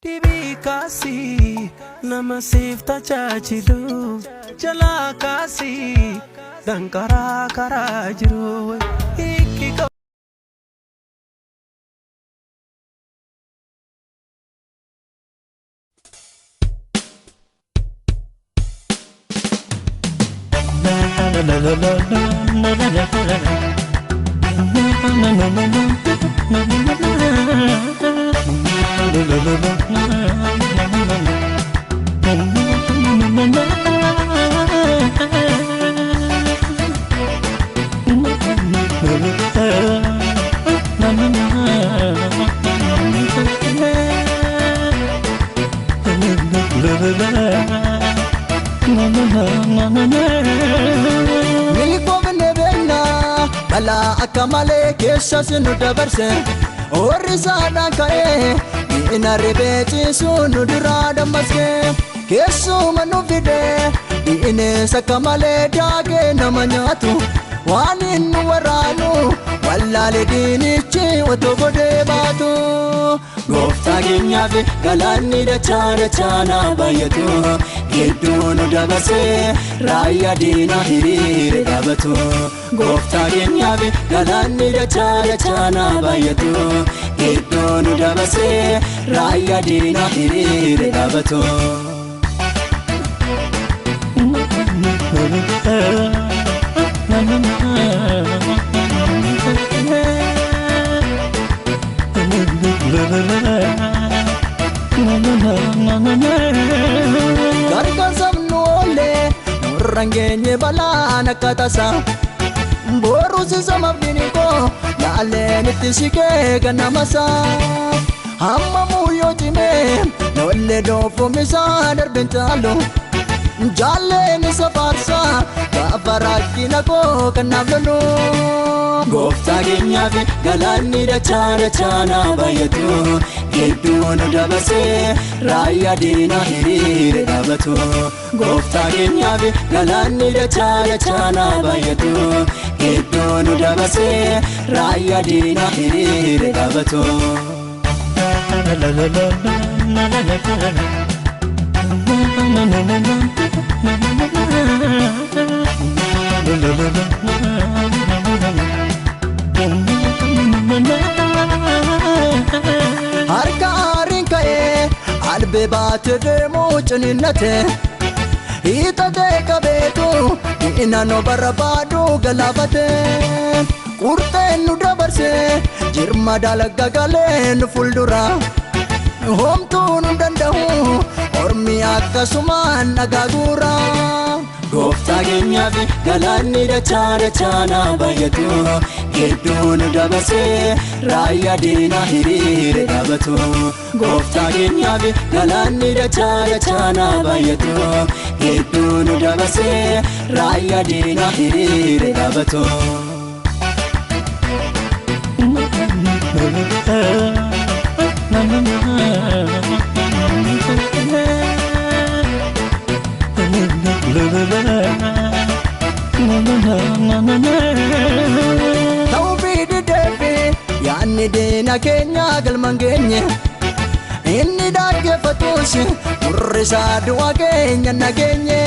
Dibi kasi nama sifta chachilu jala kasi dan kara kara jiru iki ka Bala akamale kesha sinu dabarse Orisana kae Ina rebeti sunu durada maske Kesu manu vide Ine sakamale dage namanyatu Wanin waranu Wallale dinichi watogode batu Gofta ginyafi galani da chana bayatu Giddunu dabase raya dina hirire dabatu Gofta ginyafi galani da chana bayatu Giddunu dabase raya dina hirire dabatu Gargasam nuole Nurrangenye balana katasa Boru sisama biniko Yale nitishike ganamasa Hamma muyo time Nole dofu misa darbintalo Jalle ni safarsa Kafarakina ko kanavlalo Gofta ginyafi galani da chana bayatu Giddunu dabase raya dina hirire dabatu Gofta ginyafi galani da chana bayatu Giddunu dabase raya dina hirire dabatu Harkaarin ka'ee albee baate deemuu ciniinnate hiixatee qabeetu dhi'inaan barbaadu galaafate qurxeen nu dabarse jirma dalagga galee nu fuuldura homtuu nu danda'u ormi akkasumaan dhagaaguura. Gofta ginyafi galani da chana bayatu Giddunu dabase raya dina hirire dabatu Gofta ginyafi galani da chana bayatu Giddunu dabase raya dina hirire dabatu Tawbidi debi yaanni deena keenya galman geenye inni dhaggeeffatus murrisaa du'a keenya nageenye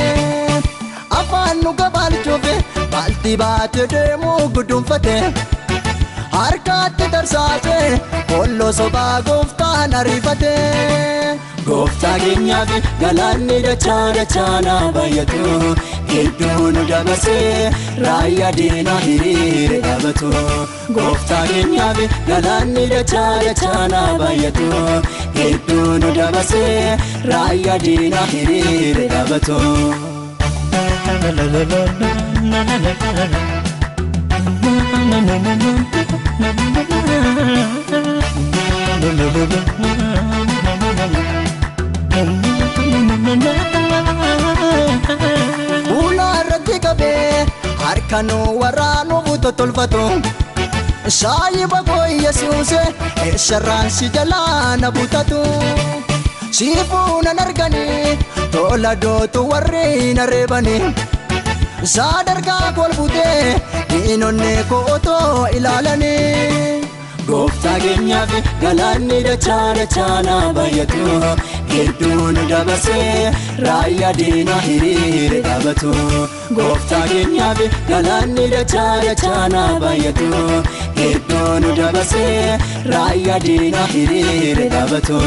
afaan nu gabaalchuuf baalti baate deemuu gudunfate harkaatti tarsaase kolloo sobaa gooftaan ariifate Gofta ginyafi galani da chana bayatu Giddunu dabase raya dina hirire dabatu Gofta ginyafi galani da chana bayatu Giddunu dabase raya dina hirire dabatu Ula irratti qabee harkanu waraanu buuta tolfatu Shaayiba koo Yesuuse eessarraan si jalaa na butatu Siifuu nan arganii tola dootu warri na reebanii Sadarkaa kol butee diinonni koo otoo ilaalanii Gooftaa keenyaaf galaanni dachaa baay'atu Gidduun dabarsee raayyaa diinaa hiriire dhaabatu Gooftaa keenyaaf galaanni dachaa baay'atu Gidduun dabarsee raayyaa diinaa hiriire dhaabatu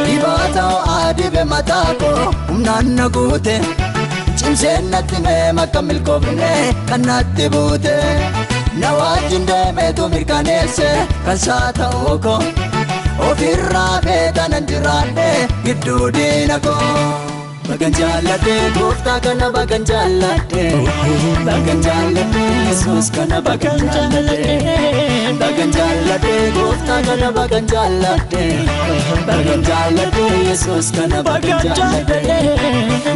Dibatao adibe matako umnanna gute Cimseen natti mee makka milkoofne kan natti buute Na wajjin deemeetu mirkaneesse kan saa ta'uu ko Ofirraa beekanan jiraadhe gidduu diina ko Bagan jaalladhe gooftaa kana bagan jaalladhe Bagan jaalladhe Yesuus kana bagan jaalladhe Bagan jaalladhe gooftaa kana bagan jaalladhe Bagan jaalladhe Yesuus kana bagan jaalladhe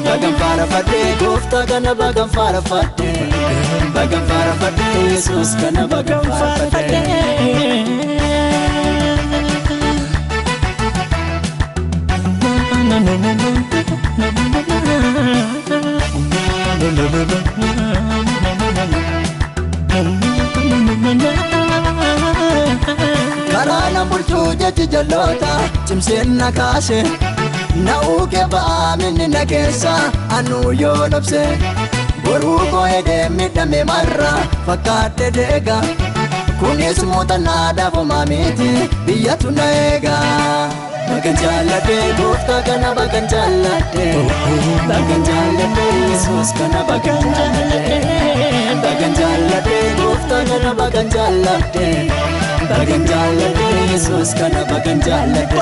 Bagan faarfadhe gooftaa kana bagan faarfadhe Bagan faarfadhe Yesuus kana bagan faarfadhe Karana bulchuu jechi jalloota cimseen na kaase Na uuke ba'aa minni na keessa anuu yoo nobse Boruu koo hedee midhame marra fakkaadhe deega Kunis muuxannaa dhaabuma miti biyyatu na eega Bagan jaalladhe gooftaa kana bagan jaalladhe Bagan jaalladhe Yesuus kana bagan jaalladhe Bagan jaalladhe gooftaa kana bagan jaalladhe Bagan jaalladhe Yesuus kana bagan jaalladhe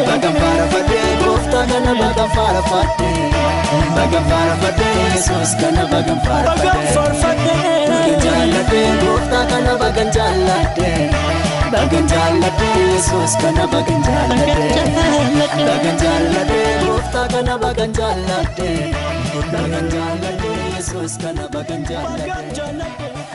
Bagan faarfadhe gooftaa kana bagan faarfadhe Bagan faarfadhe Yesuus kana bagan faarfadhe Bagan jaalladhe gooftaa kana bagan jaalladhe Bagan jaalladhe Yesuus kana bagan jaalladhe Bagan jaalladhe gooftaa kana bagan jaalladhe Bagan jaalladhe Yesuus kana bagan jaalladhe